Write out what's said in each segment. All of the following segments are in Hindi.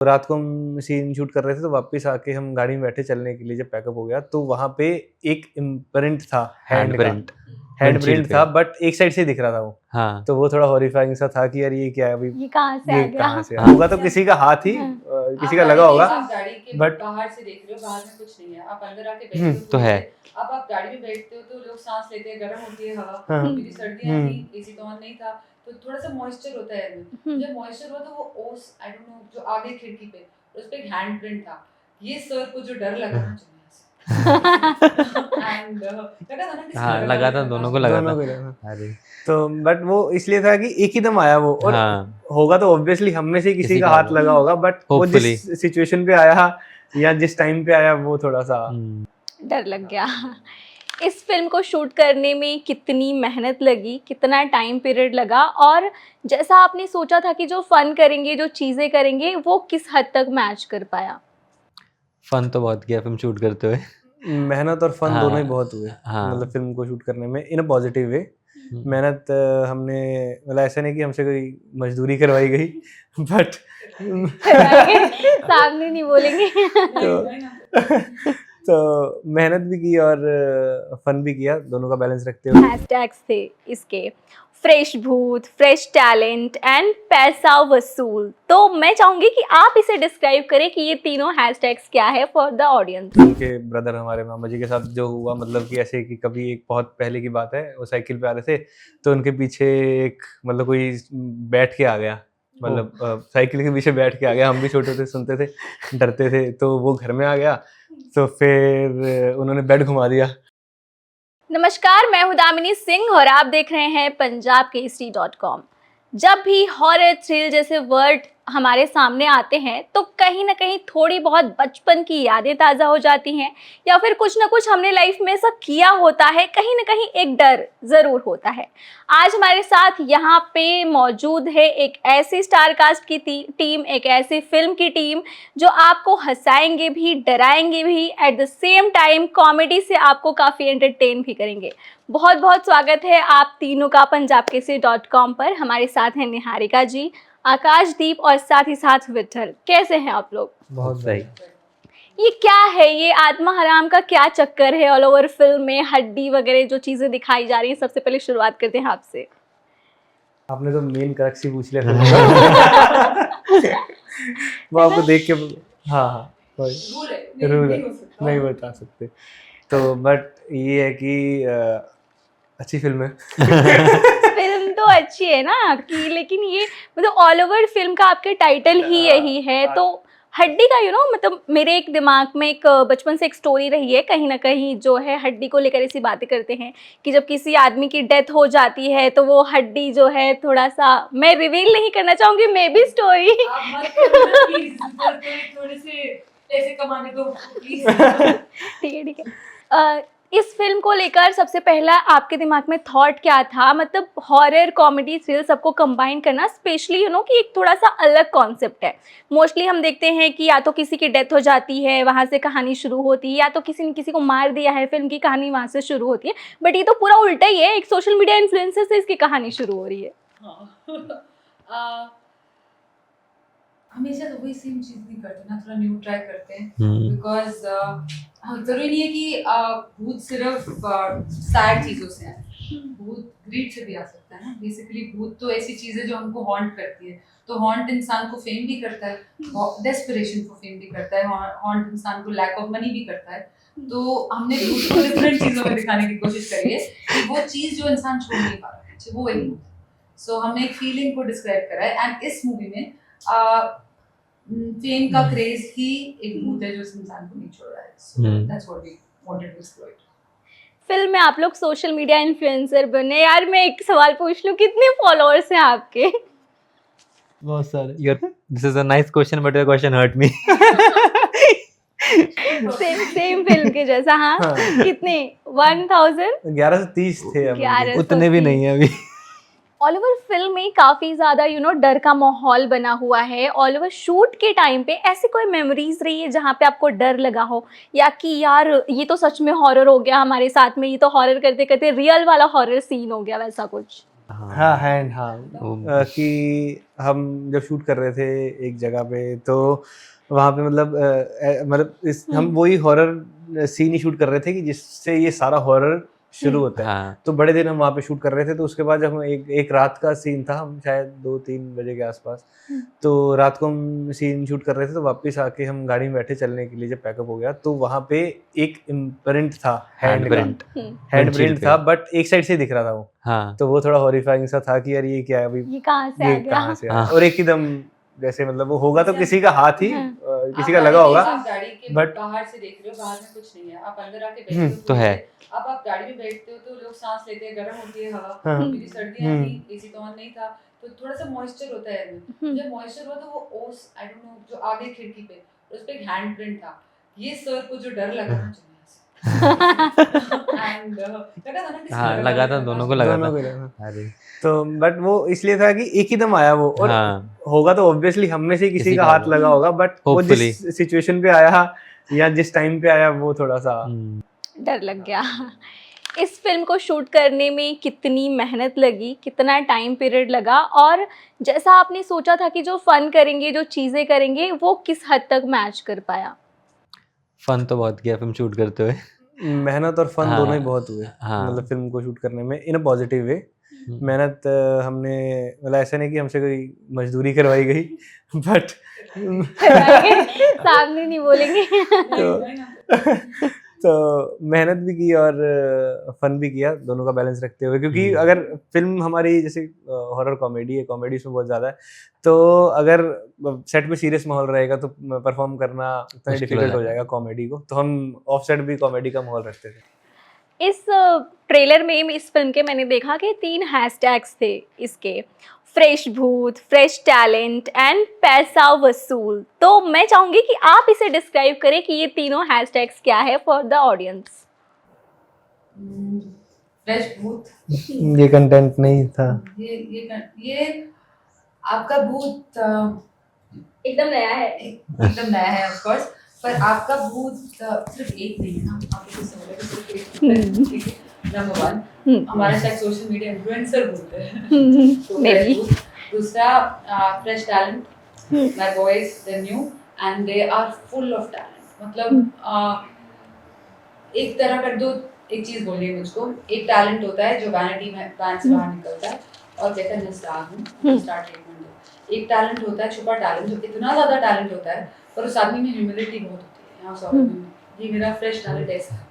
रात को हम सीन शूट कर रहे थे तो वापस आके हम गाड़ी में बैठे चलने के लिए, जब पैकअप हो गया तो वहाँ पे एक इम्प्रिंट था हैंड का, हैंड प्रिंट था, बट एक साइड से दिख रहा था वो। हाँ। तो वो थोड़ा हॉरिफाइंग सा था कि यार ये क्या है अभी, ये कहाँ से आ गया? कहाँ से होगा, तो किसी का हाथ ही किसी का लगा होगा। आप गाड़ी के बट बाहर से देख रहे हो, बाहर में कुछ नहीं है, आप अंदर आके बैठे हो तो है। अब आप गाड़ी में बैठते हो तो लोग सांस लेते हैं, गर्म होती है हवा, हाँ। क्योंकि सर्दियाँ थी, एसी तो ऑन नहीं था, तो थोड़ा सा मॉइस्चर होता है इसमें। जब मॉइस्चर हुआ तो वो ओस, आई डोंट नो, जो आगे खिड़की पे उस पे एक हैंड प्रिंट था। ये सर को जो डर लगा ना एंड लगा था ना कि हाँ, लगा था, दोनों को लगा था। अरे तो बट वो इसलिए था कि एक ही दम आया वो, और हाँ। होगा तो ऑब्वियसली हम में से किसी का हाथ लगा होगा, बट वो जिस सिचुएशन पे आया या जिस टाइम पे आया वो थोड़ा सा डर लग गया। इस फिल्म को शूट करने में कितनी मेहनत लगी, कितना टाइम पीरियड लगा, और जैसा आपने सोचा था कि जो फन करेंगे, जो चीज़ें करेंगे, वो किस हद तक मैच कर पाया? फन तो बहुत किया फिल्म शूट करते हुए, मेहनत और फन दोनों ही बहुत हुए। हाँ। मतलब फिल्म को शूट करने में इन अ पॉजिटिव वे मेहनत हमने, मतलब ऐसा नहीं कि हमसे कोई मजदूरी करवाई गई, बट सामने नहीं बोलेंगे। तो मेहनत भी की और फन भी किया, दोनों का बैलेंस रखते हुए। हैशटैग्स थे इसके फ्रेश भूत, फ्रेश टैलेंट एंड पैसा वसूल। तो मैं चाहूंगी कि आप इसे डिस्क्राइब करें कि ये तीनों हैशटैग्स क्या है फॉर द ऑडियंस। उनके ब्रदर हमारे मामा जी के साथ जो हुआ, मतलब कि ऐसे कि कभी एक बहुत पहले की बात है, वो साइकिल पे आ रहे थे तो उनके पीछे एक मतलब कोई बैठ के आ गया, मतलब साइकिल के पीछे बैठ के आ गया। हम भी छोटे थे, सुनते थे, डरते थे, तो वो घर में आ गया तो फिर उन्होंने बेड घुमा दिया। नमस्कार, मैं हूं दामिनी सिंह और आप देख रहे हैं punjabkesari.com। जब भी हॉरर, थ्रिल जैसे वर्ड हमारे सामने आते हैं तो कहीं ना कहीं थोड़ी बहुत बचपन की यादें ताज़ा हो जाती हैं, या फिर कुछ ना कुछ हमने लाइफ में ऐसा किया होता है, कहीं ना कहीं एक डर ज़रूर होता है। आज हमारे साथ यहाँ पे मौजूद है एक ऐसी स्टार कास्ट की टीम, एक ऐसी फिल्म की टीम जो आपको हंसाएंगे भी, डराएंगे भी, at the same time comedy से आपको काफ़ी एंटरटेन भी करेंगे। बहुत बहुत स्वागत है आप तीनों का punjabkesari.com पर। हमारे साथ हैं निहारिका जी, आकाशदीप और साथ ही साथ विठल। कैसे हैं आप लोग? बहुत सही। ये क्या है, ये आत्मा हराम का क्या चक्कर है? ऑल ओवर फिल्म में हड्डी वगैरह जो चीजें दिखाई जा रही हैं, सबसे पहले शुरुआत करते हैं आपसे। आपने तो मेन क्रक्स ही पूछ लिया वो आपको देख के हाँ रूल नहीं बता सकते। तो बट ये है कि अच्छी फिल्म है। फिल्म तो अच्छी है ना आपकी, लेकिन ये मतलब ऑल ओवर फिल्म का आपके टाइटल ही यही है, तो हड्डी का मतलब मेरे एक दिमाग में एक बचपन से एक स्टोरी रही है, कहीं ना कहीं जो है हड्डी को लेकर ऐसी बातें करते हैं कि जब किसी आदमी की डेथ हो जाती है तो वो हड्डी जो है, थोड़ा सा मैं रिवील नहीं करना चाहूंगी, मे बी स्टोरी थोड़े से पैसे कमाने को प्लीज। ठीक है। इस फिल्म को लेकर सबसे पहला आपके दिमाग में थॉट क्या था? मतलब हॉरर, कॉमेडी, थ्रिल सबको कंबाइन करना, स्पेशली कि एक थोड़ा सा अलग कॉन्सेप्ट है। मोस्टली हम देखते हैं कि या तो किसी की डेथ हो जाती है, वहाँ से कहानी शुरू होती है, या तो किसी ने किसी को मार दिया है, फिल्म की कहानी वहाँ से शुरू होती है। बट ये तो पूरा उल्टा ही है, एक सोशल मीडिया इन्फ्लुएंसर से इसकी कहानी शुरू हो रही है। हमेशा तो वही सेम चीज नहीं करते ना, थोड़ा न्यू ट्राई करते हैं, बिकॉज जरूरी नहीं है कि भूत सिर्फ सैड चीजों से है, भूत ग्रीड से भी आ सकता है ना। बेसिकली भूत तो ऐसी चीज है जो हमको हॉन्ट करती है, तो हॉन्ट इंसान को फेम भी करता है, डेस्परेशन को फेम भी करता है, हॉन्ट इंसान को लैक ऑफ मनी भी करता है। तो हमने भूत को डिफरेंट चीजों में दिखाने की कोशिश करी है कि वो चीज जो इंसान छोड़ नहीं पा रहा है वो एक भूत। सो हमने एक फीलिंग को डिस्क्राइब करा है, एंड इस मूवी में फेम का क्रेज ही एक भूत है जो इस इंसान को नहीं छोड़ रहा है। So that's what we wanted to explore. Film में आप लोग सोशल मीडिया इन्फ्लुएंसर बने। यार मैं एक सवाल पूछ लूं, कितने फॉलोअर्स हैं आपके? बहुत सारे। This is a nice question but your question hurt me. Same film के जैसा। हाँ, कितने? 1130 थे। उतने भी नहीं है अभी। ऑल ओवर फिल्म में काफ़ी ज़्यादा डर का माहौल बना हुआ है। ऑल ओवर शूट के टाइम पे ऐसी कोई मेमोरीज रही है जहाँ पे आपको डर लगा हो, या कि यार ये तो सच में हॉरर हो गया हमारे साथ में, ये तो हॉरर करते करते रियल वाला हॉरर सीन हो गया, वैसा कुछ? हाँ हैंड हाँ वो- कि हम जब शूट कर रहे थे एक जगह पे तो वहाँ पे मतलब हम वही हॉरर सीन ही शूट कर रहे थे कि जिससे ये सारा हॉरर शुरू होता है। हाँ तो बड़े दिन हम वहाँ पे शूट कर रहे थे, तो उसके बाद जब हम एक रात का सीन था, हम शायद 2-3 बजे के आसपास, तो रात को हम सीन शूट कर रहे थे, तो वापस आके हम गाड़ी में बैठे चलने के लिए जब पैकअप हो गया, तो वहाँ पे एक इम्प्रिंट था हैंड का, प्रिंट हैंड windshield प्रिंट पे। था, बट एक साइड से दिख रहा था वो। हाँ तो वो थोड़ा हॉरिफाइंग सा था कि यार ये क्या है अभी, ये कहाँ से आ ये गया? कहाँ से आया? हाँ। और एकदम जैसे मतलब वो होगा तो किसी का हाथ ही हाँ। किसी का लगा होगा। आप गाड़ी के but- बाहर से देख रहे हो, बाहर में कुछ नहीं है, आप अंदर आके हम्म, बैठे हो तो है। अब आप गाड़ी में बैठते हो तो लोग सांस लेते हैं, गर्म होती है हवा, हाँ। मेरी सर्दियाँ थी, एसी तो ऑन नहीं था, तो थोड़ा सा मॉइस्चर होता है इनमें। जब मॉइस्चर हुआ तो वो ओस आई डोंट नो जो आगे खिड़की पे उस पे एक हैंड प्रिंट था। ये सर को जो डर लगा ना एंड लगा था ना कि हाँ लगा था, दोनों को लगा दोनों था। को लगा। अरे तो बट वो इसलिए था कि एक ही दम आया वो, और हाँ होगा तो ऑब्वियसली हम में से किसी का हाथ लगा होगा, बट वो Hopefully. जिस सिचुएशन पे आया या जिस टाइम पे आया वो थोड़ा सा डर लग गया। इस फिल्म को शूट करने में कितनी मेहनत लगी, कितना टाइम पीरियड लगा, और जैसा आपने सोचा था कि जो फन करेंगे, जो चीज़ें करेंगे, वो किस हद तक मैच कर पाया? फन तो बहुत किया फिल्म शूट करते हुए। मेहनत और फन हाँ, दोनों ही बहुत हुए। हाँ। मतलब फिल्म को शूट करने में इन अ पॉजिटिव वे। मेहनत हमने मतलब ऐसा नहीं कि हमसे कोई मजदूरी करवाई गई, बट सामने नहीं बोलेंगे। तो मेहनत भी की और फन भी किया, दोनों का बैलेंस रखते हुए, क्योंकि अगर फिल्म हमारी जैसे हॉरर कॉमेडी है, कॉमेडी उसमें बहुत ज़्यादा है, तो अगर सेट पे सीरियस माहौल रहेगा तो परफॉर्म करना उतना मुश्किल हो डिफिकल्ट हो जाएगा। जाएगा कॉमेडी को, तो हम ऑफ सेट भी कॉमेडी का माहौल रखते थे। इस ट्रेलर में, इस फिल्म के, मैंने देखा कि 3 हैशटैग्स थे इसके, फ्रेश भूत, फ्रेश टैलेंट एंड पैसा वसूल। तो मैं चाहूंगी कि आप इसे डिस्क्राइब करें कि ये तीनों हैशटैग्स क्या है फॉर द ऑडियंस। फ्रेश भूत, ये कंटेंट नहीं था। ये आपका भूत एकदम नया है। एकदम नया है ऑफ कोर्स, पर आपका भूत सिर्फ एक नहीं है ना, आपको सिर्फ एक नंबर 1 हमारा शायद सोशल मीडिया इन्फ्लुएंसर बोलते हैं तो Maybe. दूसरा fresh talent, my boys they new and they are full of talent. मतलब एक तरह का दो एक चीज बोलिए मुझको, एक टैलेंट होता है जो वैनिटी में वैन से बाहर निकलता है और कहता है मैं स्टार हूँ, स्टार ट्रीटमेंट। एक टैलेंट होता है छुपा टैलेंट, जो इतना ज्यादा टैलेंट होता है पर उस आदमी में ह्यूमिलिटी बहुत होती है। यहाँ सॉरी ये मेरा फ्रेश टैलेंट ऐसा है।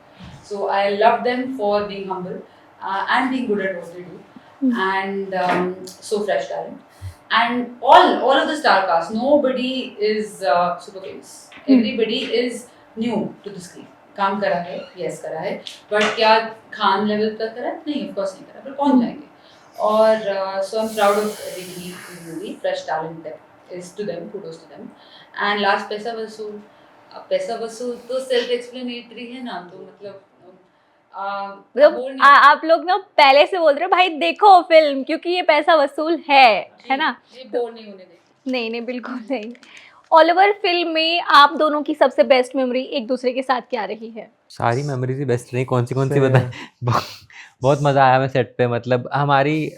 So I love them for being humble and being good at what they do, and so fresh talent. And all of the star cast, nobody is super famous. Everybody is new to the screen. काम करा है, yes करा है, but क्या खान लेवल तक करा? नहीं, of course नहीं करा, पर पहुंच जाएंगे। और so I'm proud of everybody in the movie. Fresh talent that is to them, kudos to them. And last पैसा वसूल, पैसा वसूल तो self explanatory है ना, तो मतलब आप लोग ना पहले से बोल रहे हो भाई देखो फिल्म, क्योंकि ये पैसा वसूल है ना? ये बोर नहीं होने देती। नहीं बिल्कुल नहीं। ऑल ओवर फिल्म में आप दोनों की सबसे बेस्ट मेमोरी एक दूसरे के साथ क्या रही है? सारी मेमोरीज ही बेस्ट रही, कौन सी बताएं। बहुत मज़ा आया हमें सेट पे। मतलब हमारी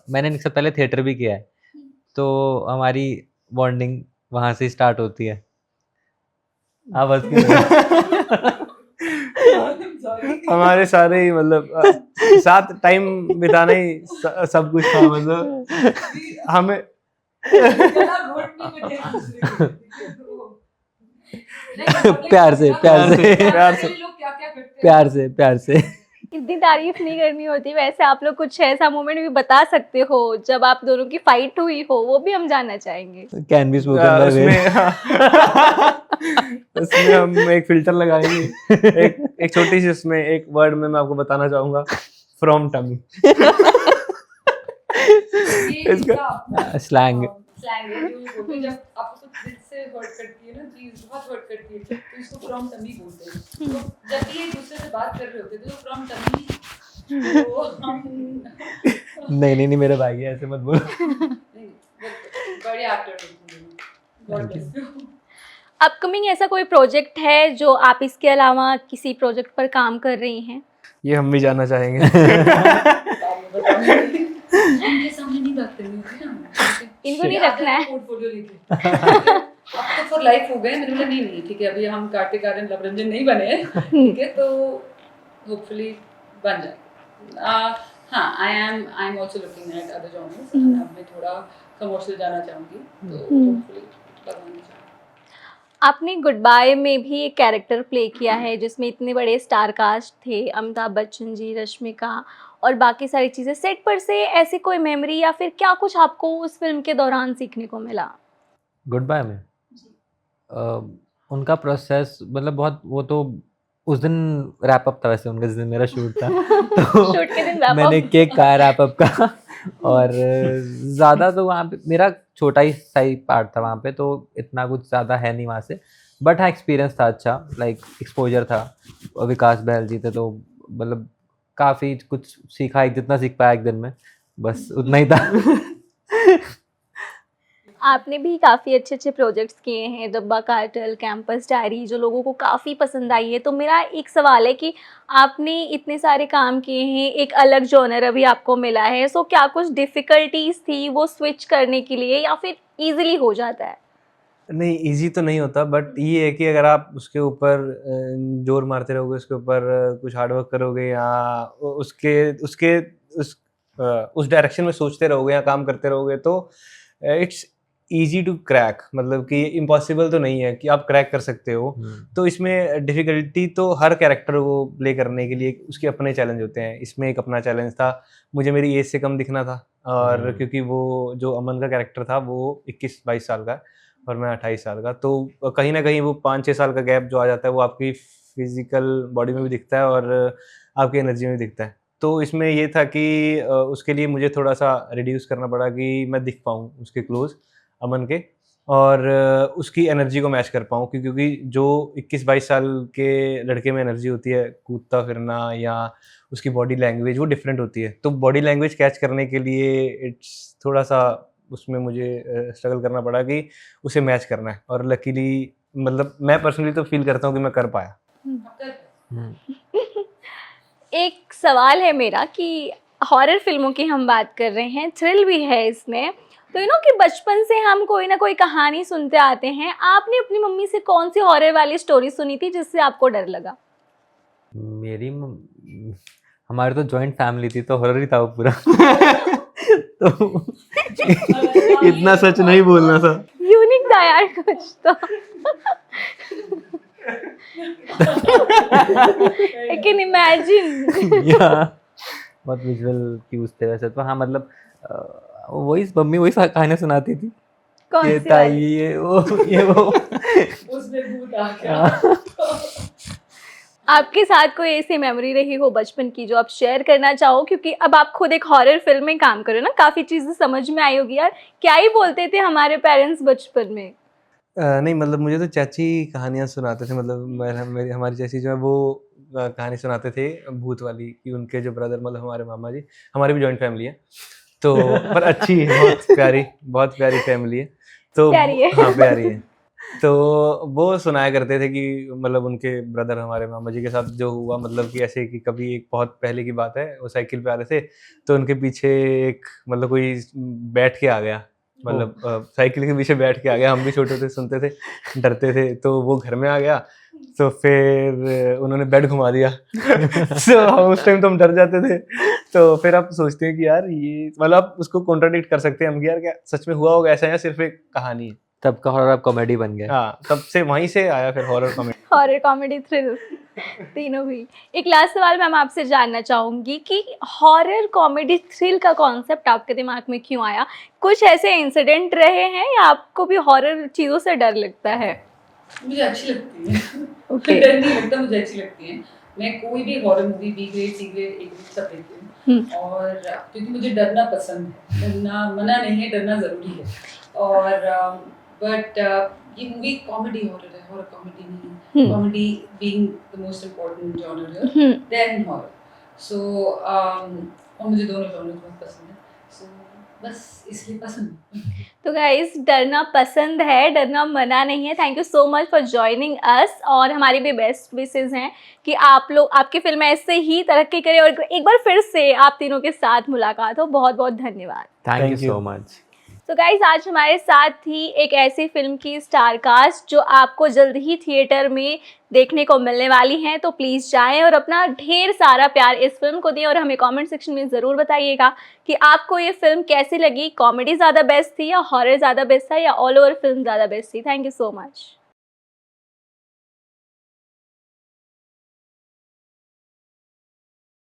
मैंने इससे पहले थिएटर भी किया है, तो हमारी बॉन्डिंग वहाँ से स्टार्ट होती है। आप बस हमारे सारे ही मतलब साथ टाइम बिताना ही सब कुछ था। मतलब हमें प्यार से इतनी तारीफ नहीं करनी होती। वैसे आप लोग कुछ ऐसा मोमेंट भी बता सकते हो जब आप दोनों की फाइट हुई हो, वो भी हम जानना चाहेंगे। कैन बी स्पोकन बाय उसमें हम एक फिल्टर लगाएंगे, एक छोटी सी उसमें एक वर्ड में मैं आपको बताना चाहूंगा, फ्रॉम टमी। स्लैंग स्लैंग है जो बोलते हैं जब आपको कुछ दिल से हर्ट करती है ना, चीज बहुत हर्ट करती है, तो इसको फ्रॉम टमी बोलते हैं। तो जब भी एक दूसरे से बात कर रहे होते थे तो फ्रॉम टमी नहीं मेरे भाई है, ऐसे मत बोलो। बड़े एक्टर। अपकमिंग ऐसा कोई प्रोजेक्ट है जो आप इसके अलावा किसी प्रोजेक्ट पर काम कर रही हैं? ये हम भी जानना चाहेंगे। इनके सामने नहीं बात करनी होती ना, इनको नहीं रखना है। पोर्टफोलियो लेके अब तो फॉर लाइफ हो गए। मैंने बोला नहीं ठीक है, अभी हम कार्तिक आर्यन लवरंजन नहीं बने हैं, ठीक है, तो होपफुली बन जाए। हाँ, I am also looking at other genres. अब मैं थोड़ा कमर्शियल जाना चाहूँगी, तो होपफुली भगवान ने चाहा। आपने गुड बाय में भी एक कैरेक्टर प्ले किया है जिसमें इतने बड़े स्टार कास्ट थे, अमिताभ बच्चन जी, रश्मिका और बाकी सारी चीज़ें। सेट पर से ऐसी कोई मेमोरी या फिर क्या कुछ आपको उस फिल्म के दौरान सीखने को मिला? गुड बाय में उनका प्रोसेस मतलब बहुत, वो तो उस दिन रैप अप था, वैसे उनका जिस दिन मेरा शूट था तो शूट के दिन wrap up? मैंने केक खाया रैप अप का और ज़्यादा तो वहाँ पे मेरा छोटा ही सही पार्ट था वहाँ पे, तो इतना कुछ ज़्यादा है नहीं वहाँ से, बट हाँ एक्सपीरियंस था अच्छा, लाइक एक्सपोजर था। और विकास बहल जी थे, तो मतलब काफ़ी कुछ सीखा, एक जितना सीख पाया एक दिन में, बस उतना ही था। आपने भी काफ़ी अच्छे प्रोजेक्ट्स किए हैं, डब्बा कार्टल, कैंपस डायरी, जो लोगों को काफ़ी पसंद आई है। तो मेरा एक सवाल है कि आपने इतने सारे काम किए हैं, एक अलग जॉनर अभी आपको मिला है, सो क्या कुछ डिफ़िकल्टीज़ थी वो स्विच करने के लिए या फिर ईज़िली हो जाता है? नहीं, ईज़ी तो नहीं होता, बट ये है कि अगर आप उसके ऊपर ज़ोर मारते रहोगे, उसके ऊपर कुछ हार्ड वर्क करोगे या उसके उसके उस डायरेक्शन में सोचते रहोगे या काम करते रहोगे, तो इट्स ईज़ी टू क्रैक। मतलब कि इम्पॉसिबल तो नहीं है कि आप क्रैक कर सकते हो। तो इसमें डिफ़िकल्टी तो हर कैरेक्टर को प्ले करने के लिए उसके अपने चैलेंज होते हैं। इसमें एक अपना चैलेंज था, मुझे मेरी एज से कम दिखना था, और क्योंकि वो जो अमन का कैरेक्टर था वो 21-22 साल का है और मैं 28 साल का, तो कहीं न कहीं वो 5-6 साल का गैप जो आ जाता है वो आपकी फ़िज़िकल बॉडी में भी दिखता है और आपकी एनर्जी में भी दिखता है। तो इसमें ये था कि उसके लिए मुझे थोड़ा-सा रिड्यूस करना पड़ा कि मैं दिख पाऊँ उसके क्लोज़ अमन के, और उसकी एनर्जी को मैच कर पाऊँ, क्योंकि जो 21-22 साल के लड़के में एनर्जी होती है, कूदता फिरना या उसकी बॉडी लैंग्वेज वो डिफरेंट होती है। तो बॉडी लैंग्वेज कैच करने के लिए इट्स थोड़ा-सा उसमें मुझे स्ट्रगल करना पड़ा कि उसे मैच करना है, और लकीली मतलब मैं पर्सनली तो फ़ील करता हूँ कि मैं कर पाया। एक सवाल है मेरा कि हॉरर फिल्मों की हम बात कर रहे हैं, थ्रिल भी है इसमें, तो कि बचपन से हम कोई ना कोई कहानी सुनते आते हैं। आपने अपनी मम्मी से कौन सी हॉरर वाली स्टोरी सुनी थी जिससे आपको डर लगा? हमारी तो जॉइंट फैमिली थी, तो हॉरर ही था वो पूरा। तो इतना सच नहीं बोलना था। यूनिक था यार कुछ तो। I can imagine. या बहुत विजुअल क्यूज थे वैसे तो। हाँ मतलब वही मम्मी वही कहानियाँ सुनाती थी, कौन ये सी था वाली? ये वो उसमें भूत आ गया। आपके साथ कोई ऐसी मेमोरी रही हो बचपन की जो आप शेयर करना चाहो, क्योंकि अब आप खुद एक हॉरर फिल्म में काम करो ना, काफी चीजें समझ में आई होगी यार, क्या ही बोलते थे हमारे पेरेंट्स बचपन में। नहीं मतलब मुझे तो चाची कहानियाँ सुनाते थे, मतलब मेरी हमारी चाची जो है वो कहानी सुनाते थे भूत वाली, कि उनके जो ब्रदर मतलब हमारे मामा जी, हमारी भी जॉइंट फैमिली है, तो पर अच्छी है, बहुत प्यारी फैमिली है। तो प्यारी है। हाँ प्यारी है। तो वो सुनाया करते थे कि मतलब उनके ब्रदर हमारे मामा जी के साथ जो हुआ, मतलब कि ऐसे कि कभी एक बहुत पहले की बात है, वो साइकिल पे आ रहे थे, तो उनके पीछे एक मतलब कोई बैठ के आ गया, मतलब साइकिल के पीछे बैठ के आ गया। हम भी छोटे थे, सुनते थे, डरते थे, तो वो घर में आ गया, तो फिर उन्होंने बेड घुमा दिया। तो हम उस टाइम तो हम डर जाते थे। तो फिर आप सोचते हैं कि यार ये मतलब आप उसको कॉन्ट्राडिक्ट कर सकते हैं हम कि यार क्या सच में हुआ होगा ऐसा, या सिर्फ एक कहानी है। तब का हॉरर अब कॉमेडी बन गया। हाँ, तब से वहीं से आया फिर horror comedy. Horror comedy thrill तीनों भी। एक लास्ट सवाल मैम आपसे जानना चाहूंगी कि हॉरर कॉमेडी थ्रिल का कॉन्सेप्ट आपके दिमाग में क्यों आया? कुछ ऐसे इंसिडेंट रहे हैं या आपको भी हॉरर चीजों से डर लगता है? मुझे अच्छी लगती है। Okay. डर नहीं लगता, मुझे अच्छी लगती है। मैं कोई भी horror movie B grade, C grade, A grade सब देखती हूँ, और क्योंकि मुझे डरना पसंद है। डरना मना नहीं है, डरना ज़रूरी है। और बट ये मूवी कॉमेडी हॉरर है, हॉरर कॉमेडी नहीं है। Comedy being the most important genre here, then horror. So और मुझे दोनों जॉनर बहुत पसंद है। सो बस इसलिए पसंद है। तो गाइस डरना पसंद है, डरना मना नहीं है। Thank you so much for joining us, और हमारी भी बेस्ट विशेस हैं कि आप लोग, आपकी फिल्म ऐसे ही तरक्की करे और एक बार फिर से आप तीनों के साथ मुलाकात हो। बहुत बहुत धन्यवाद। Thank you Thank you. So much. तो गाइज आज हमारे साथ थी एक ऐसी फिल्म की स्टार कास्ट जो आपको जल्द ही थिएटर में देखने को मिलने वाली हैं। तो प्लीज़ जाएं और अपना ढेर सारा प्यार इस फिल्म को दें, और हमें कमेंट सेक्शन में ज़रूर बताइएगा कि आपको ये फिल्म कैसी लगी। कॉमेडी ज़्यादा बेस्ट थी या हॉरर ज़्यादा बेस्ट था या ऑल ओवर फिल्म ज़्यादा बेस्ट थी। Thank you so much.